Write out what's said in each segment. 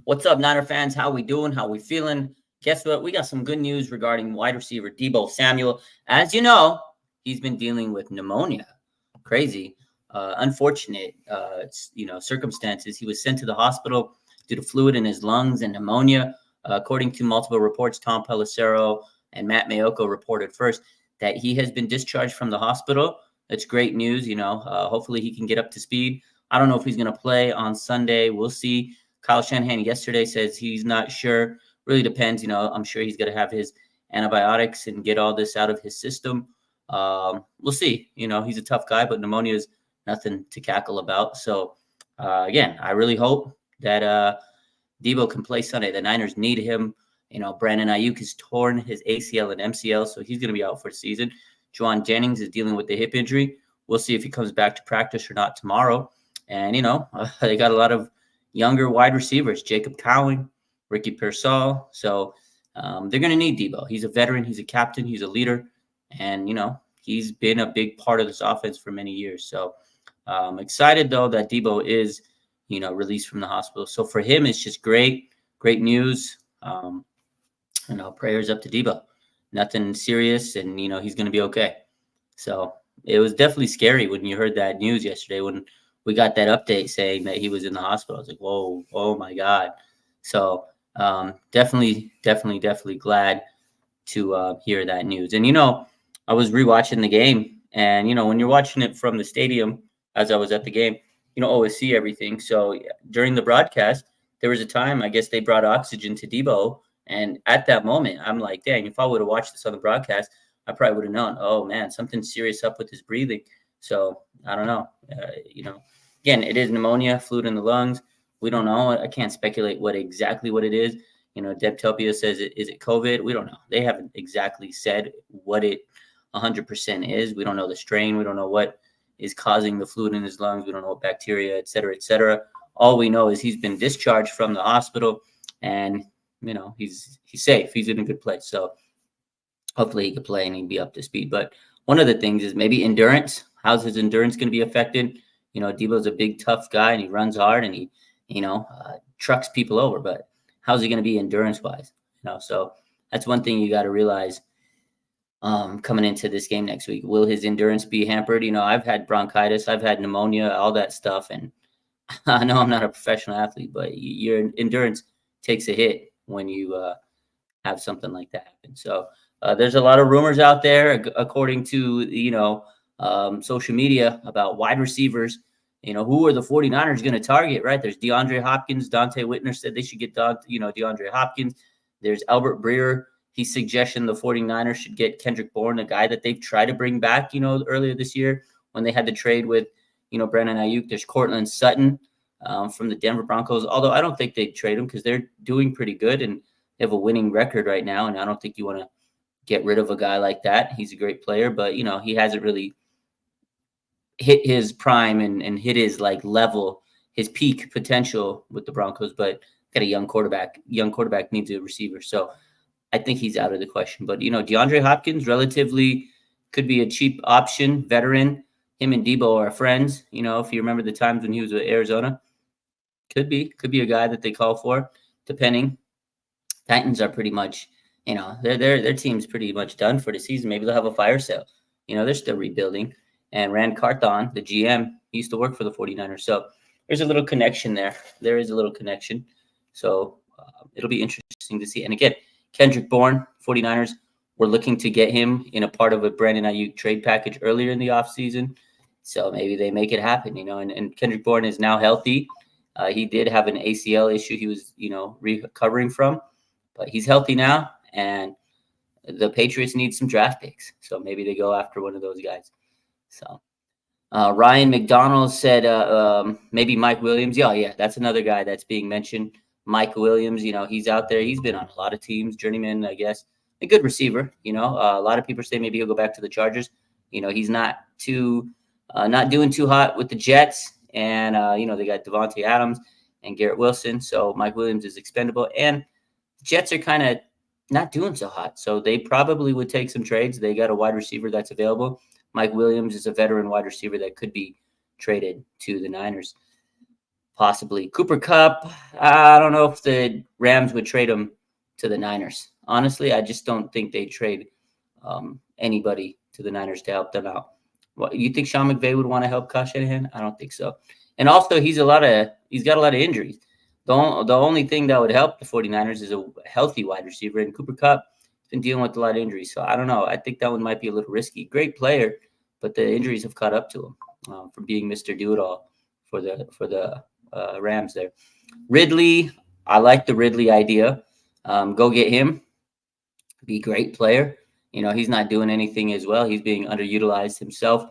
What's up, Niner fans? How we doing? How we feeling? Guess what? We got some good news regarding wide receiver Deebo Samuel. As you know, he's been dealing with pneumonia. Crazy, unfortunate, circumstances. He was sent to the hospital due to fluid in his lungs and pneumonia. According to multiple reports, Tom Pelissero and Matt Mayoko reported first that he has been discharged from the hospital. That's great news. Hopefully he can get up to speed. I don't know if he's going to play on Sunday. We'll see. Kyle Shanahan yesterday says he's not sure. Really depends. I'm sure he's going to have his antibiotics and get all this out of his system. We'll see. He's a tough guy, but pneumonia is nothing to cackle about. So, again, I really hope that Deebo can play Sunday. The Niners need him. Brandon Ayuk has torn his ACL and MCL, so he's going to be out for the season. Juwan Jennings is dealing with the hip injury. We'll see if he comes back to practice or not tomorrow. And, they got a lot of younger wide receivers, Jacob Cowing, Ricky Pearsall. So they're going to need Deebo. He's a veteran. He's a captain. He's a leader. And, he's been a big part of this offense for many years. So I'm excited, though, that Deebo is, released from the hospital. So for him, it's just great news. Prayers up to Deebo. Nothing serious, and, he's going to be okay. So it was definitely scary when you heard that news yesterday when we got that update saying that he was in the hospital. I was like, whoa, oh my God. So definitely glad to hear that news. And, I was rewatching the game, and, when you're watching it from the stadium, as I was at the game, you don't always see everything. So during the broadcast, there was a time, I guess they brought oxygen to Deebo. And at that moment, I'm like, dang, if I would have watched this on the broadcast, I probably would have known, oh man, something's serious up with his breathing. So I don't know. Again, it is pneumonia, fluid in the lungs. We don't know. I can't speculate exactly what it is. Deb Topia says, is it COVID? We don't know. They haven't exactly said what it 100% is. We don't know the strain. We don't know what is causing the fluid in his lungs. We don't know what bacteria, et cetera, et cetera. All we know is he's been discharged from the hospital, and he's safe. He's in a good place. So hopefully he can play and he'll be up to speed. But one of the things is maybe endurance. How's his endurance going to be affected? Deebo's a big, tough guy, and he runs hard, and he, trucks people over. But how's he going to be endurance-wise? So that's one thing you got to realize coming into this game next week. Will his endurance be hampered? I've had bronchitis. I've had pneumonia, all that stuff. And I know I'm not a professional athlete, but your endurance takes a hit when you have something like that happen. So there's a lot of rumors out there, according to, social media, about wide receivers. Who are the 49ers going to target, right? There's DeAndre Hopkins. Dante Whitner said they should get DeAndre Hopkins. There's Albert Breer. He's suggesting the 49ers should get Kendrick Bourne, a guy that they've tried to bring back, earlier this year when they had to trade with, Brandon Ayuk. There's Cortland Sutton from the Denver Broncos, although I don't think they'd trade him because they're doing pretty good and they have a winning record right now. And I don't think you want to get rid of a guy like that. He's a great player, but, he hasn't really hit his prime and hit his level, his peak potential with the Broncos, but got a young quarterback. Young quarterback needs a receiver. So I think he's out of the question. But, DeAndre Hopkins relatively could be a cheap option, veteran. Him and Deebo are friends. If you remember the times when he was with Arizona, could be a guy that they call for, depending. Titans are pretty much, their team's pretty much done for the season. Maybe they'll have a fire sale. They're still rebuilding. And Rand Carthon, the GM, he used to work for the 49ers. So there's a little connection there. There is a little connection. So it'll be interesting to see. And again, Kendrick Bourne, 49ers, were looking to get him in a part of a Brandon Ayuk trade package earlier in the offseason. So maybe they make it happen, and Kendrick Bourne is now healthy. He did have an ACL issue he was, recovering from, but he's healthy now. And the Patriots need some draft picks. So maybe they go after one of those guys. So Ryan McDonald said maybe Mike Williams. Yeah, that's another guy that's being mentioned. Mike Williams, he's out there. He's been on a lot of teams, journeyman, I guess. A good receiver, a lot of people say maybe he'll go back to the Chargers. He's not doing too hot with the Jets. And, they got Devontae Adams and Garrett Wilson. So Mike Williams is expendable. And the Jets are kind of not doing so hot. So they probably would take some trades. They got a wide receiver that's available. Mike Williams is a veteran wide receiver that could be traded to the Niners. Possibly. Cooper Cup, I don't know if the Rams would trade him to the Niners. Honestly, I just don't think they trade anybody to the Niners to help them out. What, you think Sean McVay would want to help Kyle Shanahan? I don't think so. And also, he's got a lot of injuries. The only thing that would help the 49ers is a healthy wide receiver. And Cooper Cup has been dealing with a lot of injuries. So I don't know. I think that one might be a little risky. Great player, but the injuries have caught up to him from being Mr. Do-It-All for the Rams there. Ridley, I like the Ridley idea. Go get him. Be a great player. He's not doing anything as well. He's being underutilized himself.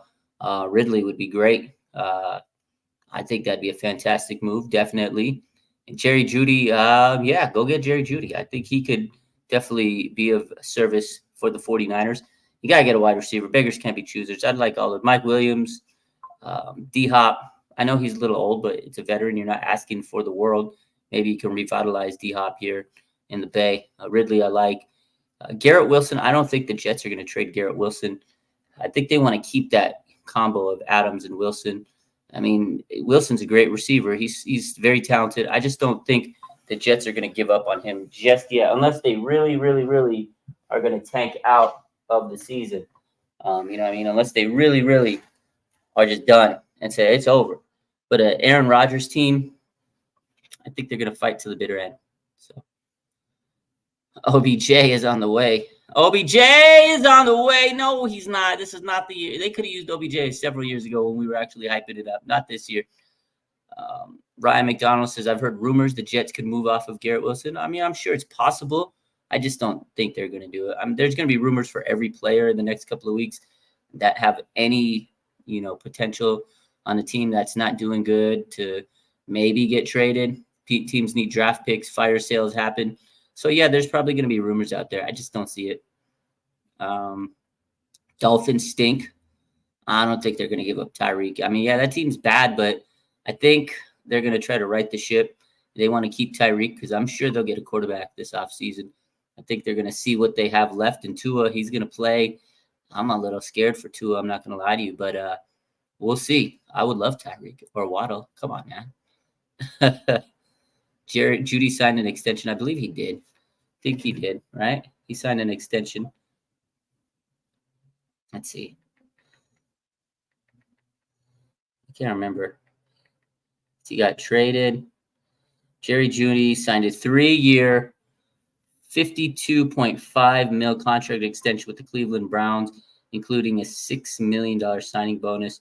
Ridley would be great. I think that'd be a fantastic move, definitely. And Jerry Jeudy, yeah, go get Jerry Jeudy. I think he could definitely be of service for the 49ers. You got to get a wide receiver. Beggars can't be choosers. I'd like all of Mike Williams, D-Hop. I know he's a little old, but it's a veteran. You're not asking for the world. Maybe you can revitalize D-Hop here in the Bay. Ridley, I like. Garrett Wilson, I don't think the Jets are going to trade Garrett Wilson. I think they want to keep that combo of Adams and Wilson. I mean, Wilson's a great receiver. He's very talented. I just don't think the Jets are going to give up on him just yet, unless they really, really, really are going to tank out of the season. Unless they really, really are just done and say it's over. But an Aaron Rodgers team, I think they're going to fight to the bitter end. So OBJ is on the way. OBJ is on the way. No, he's not. This is not the year. They could have used OBJ several years ago when we were actually hyping it up. Not this year. Ryan McDonald says, I've heard rumors the Jets could move off of Garrett Wilson. I mean, I'm sure it's possible. I just don't think they're going to do it. There's going to be rumors for every player in the next couple of weeks that have any, potential on a team that's not doing good to maybe get traded. Teams need draft picks. Fire sales happen. So, yeah, there's probably going to be rumors out there. I just don't see it. Dolphins stink. I don't think they're going to give up Tyreek. I mean, yeah, that team's bad, but I think they're going to try to right the ship. They want to keep Tyreek because I'm sure they'll get a quarterback this offseason. I think they're going to see what they have left in Tua. He's going to play. I'm a little scared for Tua. I'm not going to lie to you, but we'll see. I would love Tyreek or Waddle. Come on, man. Jeudy signed an extension. I believe he did. I think he did, right? He signed an extension. Let's see. I can't remember. He got traded. Jerry Jeudy signed a 3-year, $52.5 million contract extension with the Cleveland Browns, including a $6 million signing bonus,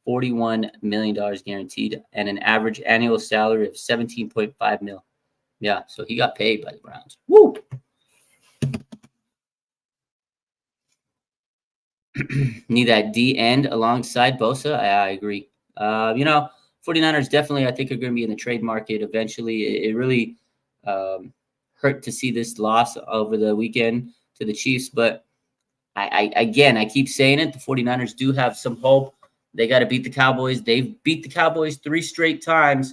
$41 million guaranteed, and an average annual salary of $17.5 million. Yeah, so he got paid by the Browns. Woo! Need that D end alongside Bosa. I agree. 49ers definitely, I think, are going to be in the trade market eventually. It really hurt to see this loss over the weekend to the Chiefs. But I keep saying it. The 49ers do have some hope. They got to beat the Cowboys. They've beat the Cowboys 3 straight times.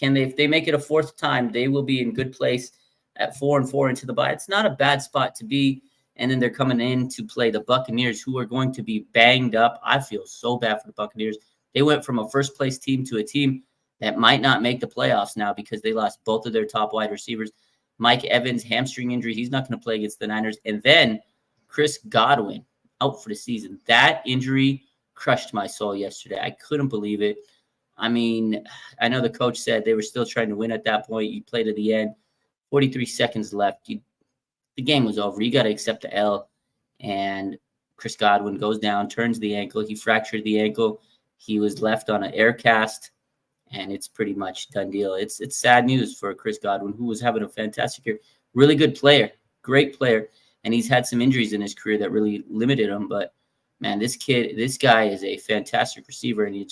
If they make it a 4th time, they will be in good place at 4-4 into the bye. It's not a bad spot to be. And then they're coming in to play the Buccaneers, who are going to be banged up. I feel so bad for the Buccaneers. They went from a first-place team to a team that might not make the playoffs now because they lost both of their top wide receivers. Mike Evans, hamstring injury. He's not going to play against the Niners. And then Chris Godwin out for the season. That injury crushed my soul yesterday. I couldn't believe it. I mean, I know the coach said they were still trying to win at that point. You played to the end. 43 seconds left. The game was over. You got to accept the L. And Chris Godwin goes down, turns the ankle. He fractured the ankle. He was left on an air cast, and it's pretty much done deal. It's sad news for Chris Godwin, who was having a fantastic year. Really good player, great player, and he's had some injuries in his career that really limited him. But, man, this guy is a fantastic receiver, and you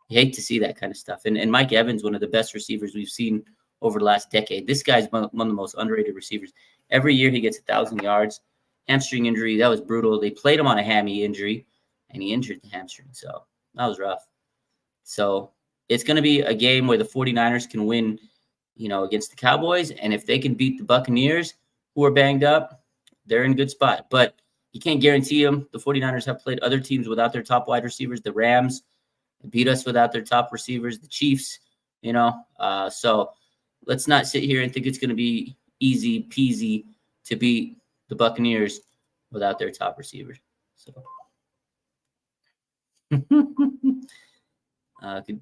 hate to see that kind of stuff. And Mike Evans, one of the best receivers we've seen over the last decade. This guy's one of the most underrated receivers. Every year he gets 1,000 yards. Hamstring injury, that was brutal. They played him on a hammy injury, and he injured the hamstring. So that was rough. So it's going to be a game where the 49ers can win, against the Cowboys. And if they can beat the Buccaneers, who are banged up, they're in a good spot. But you can't guarantee them. The 49ers have played other teams without their top wide receivers. The Rams beat us without their top receivers. The Chiefs So let's not sit here and think it's going to be easy peasy to beat the Buccaneers without their top receivers. So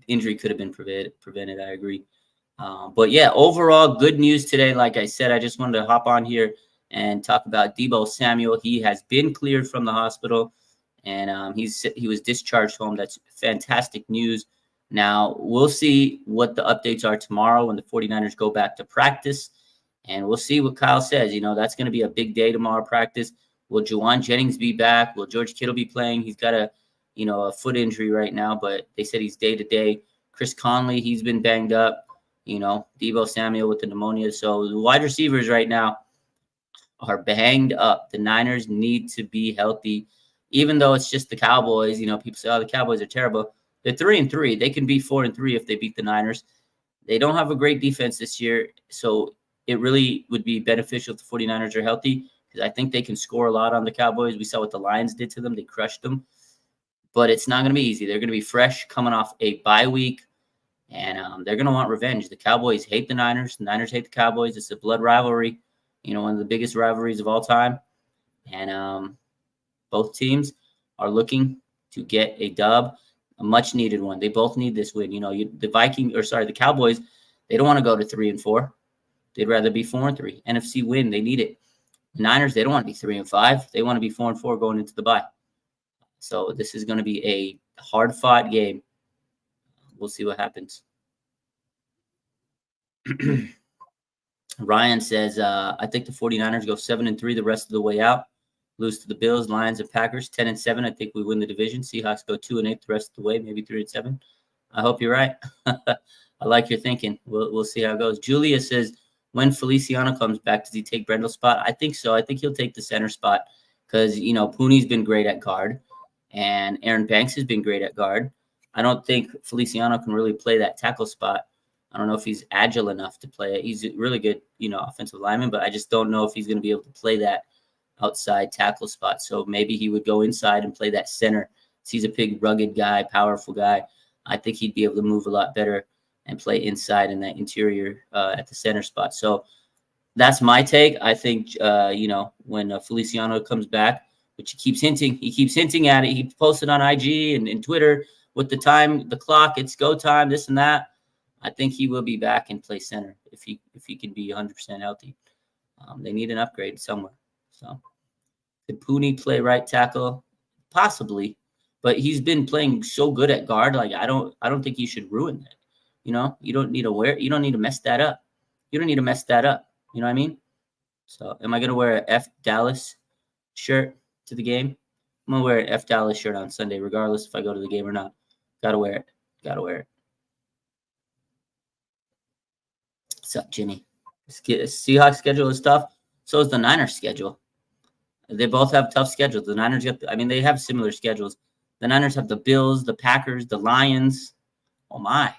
injury could have been prevented. I agree. But yeah, overall, good news today. Like I said, I just wanted to hop on here and talk about Deebo Samuel. He has been cleared from the hospital, and he was discharged home. That's fantastic news. Now, we'll see what the updates are tomorrow when the 49ers go back to practice, and we'll see what Kyle says. That's going to be a big day tomorrow practice. Will Juwan Jennings be back? Will George Kittle be playing? He's got a foot injury right now, but they said he's day to day. Chris Conley, he's been banged up. Deebo Samuel with the pneumonia. So the wide receivers right now are banged up. The Niners need to be healthy, even though it's just the Cowboys. People say, "Oh, the Cowboys are terrible." They're 3-3. They can be 4-3 if they beat the Niners. They don't have a great defense this year, so it really would be beneficial if the 49ers are healthy, because I think they can score a lot on the Cowboys. We saw what the Lions did to them. They crushed them. But it's not going to be easy. They're going to be fresh, coming off a bye week, and they're going to want revenge. The Cowboys hate the Niners. The Niners hate the Cowboys. It's a blood rivalry, one of the biggest rivalries of all time. And both teams are looking to get a dub, a much-needed one. They both need this win. The Cowboys, they don't want to go to 3-4. They'd rather be 4-3. NFC win, they need it. The Niners, they don't want to be 3-5. They want to be 4-4 going into the bye. So this is going to be a hard-fought game. We'll see what happens. Ryan says, I think the 49ers go 7-3 the rest of the way out. Lose to the Bills, Lions, and Packers. 10-7. I think we win the division. Seahawks go 2-8 the rest of the way, maybe 3-7. I hope you're right. I like your thinking. We'll see how it goes. Julia says, when Feliciano comes back, does he take Brendel's spot? I think so. I think he'll take the center spot because, Pooney's been great at guard. And Aaron Banks has been great at guard. I don't think Feliciano can really play that tackle spot. I don't know if he's agile enough to play it. He's a really good, offensive lineman, but I just don't know if he's going to be able to play that outside tackle spot. So maybe he would go inside and play that center. He's a big, rugged guy, powerful guy. I think he'd be able to move a lot better and play inside in that interior at the center spot. So that's my take. I think, when Feliciano comes back, which he keeps hinting at it. He posted on IG and Twitter with the time, the clock, it's go time, this and that. I think he will be back and play center if he can be 100% healthy. They need an upgrade somewhere. So could Pooney play right tackle? Possibly, but he's been playing so good at guard. Like I don't think you should ruin that. You don't need to mess that up. You don't need to mess that up. You know what I mean? So am I gonna wear a F Dallas shirt to the game? I'm gonna wear an F Dallas shirt on Sunday, regardless if I go to the game or not. Gotta wear it. What's up, Jimmy? Seahawks schedule is tough. So is the Niners schedule. They both have tough schedules. The Niners they have similar schedules. The Niners have the Bills, the Packers, the Lions. Oh my.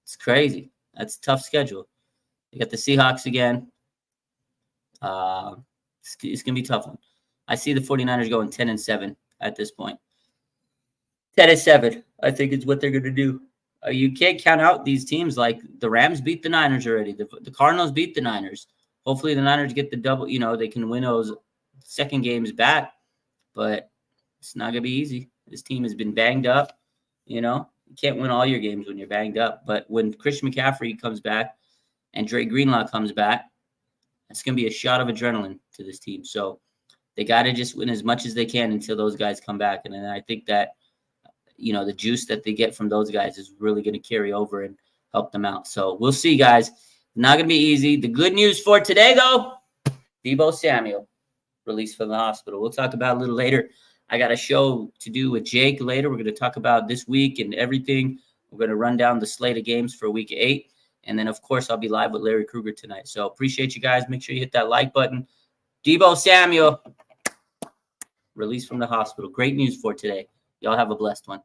It's crazy. That's a tough schedule. They got the Seahawks again. It's gonna be a tough one. I see the 49ers going 10-7 at this point. 10-7, I think, is what they're going to do. You can't count out these teams. Like the Rams beat the Niners already. The Cardinals beat the Niners. Hopefully the Niners get the double. They can win those second games back. But it's not going to be easy. This team has been banged up. You can't win all your games when you're banged up. But when Christian McCaffrey comes back and Dre Greenlaw comes back, it's going to be a shot of adrenaline to this team. So they got to just win as much as they can until those guys come back. And then I think that, the juice that they get from those guys is really going to carry over and help them out. So we'll see, guys. Not going to be easy. The good news for today, though, Deebo Samuel released from the hospital. We'll talk about it a little later. I got a show to do with Jake later. We're going to talk about this week and everything. We're going to run down the slate of games for week 8. And then, of course, I'll be live with Larry Krueger tonight. So appreciate you guys. Make sure you hit that like button. Deebo Samuel released from the hospital. Great news for today. Y'all have a blessed one.